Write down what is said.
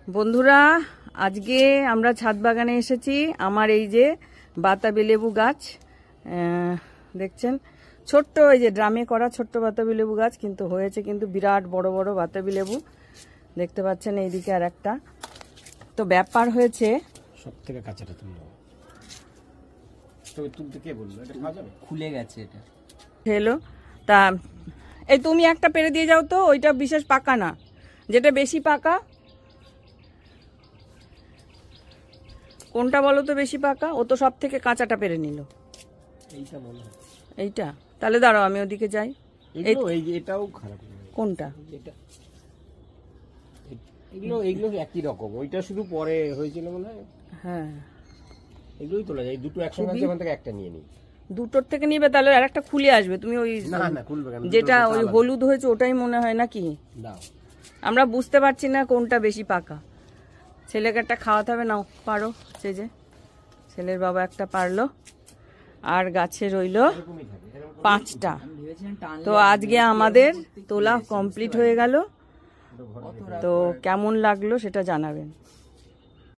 বন্ধুরা, আজকে আমরা ছাদ বাগানে এসেছি। আমার এই যে বাতাবি লেবু গাছ দেখছেন, ছোট্ট এই যে ড্রামে করা ছোট্ট বাতাবি লেবু গাছ, কিন্তু হয়েছে কিন্তু বিরাট বড় বড় বাতাবি লেবু দেখতে পাচ্ছেন। এইদিকে আর একটা। তো ব্যাপার হয়েছে, সব থেকে কাঁচাটা তুললো, তবে তুলতে কে বললো এটা খাওয়া যাবে? খুলে গেছে এটা। হলো তা এই তুমি একটা পেরে দিয়ে যাও তো, ওইটা বিশেষ পাকা না, যেটা বেশি পাকা। কোনটা বলো তো বেশি পাকা? ও তো সব থেকে কাঁচাটা পেরে নিল। এইটা মনে হয় এইটা। তাহলে দাঁড়াও আমি ওদিকে যাই। এটাও খারাপ। কোনটা? এটা। এগুলো একই রকম, ওইটা শুধু পরে হয়েছিল মনে হয়। হ্যাঁ, এগুলোই তোলা যায়। দুটো একসঙ্গে আছে, ওখান থেকে একটা নিয়ে নিই। দুটোর থেকে নিবে তাহলে আর একটা খুলে আসবে। তুমি ওই না খুলবে কেন? যেটা ওই হলুদ হয়েছে ওটাই মনে হয় নাকি? দাও। আমরা বুঝতে পারছি না কোনটা বেশি পাকা। ছেলেকে একটা খাওয়াতে হবে। নাও পারো। সে যে ছেলের বাবা একটা পারলো, আর গাছে রইল 5টা। তো আজকে আমাদের তোলা কমপ্লিট হয়ে গেল। তো কেমন লাগলো সেটা জানাবেন।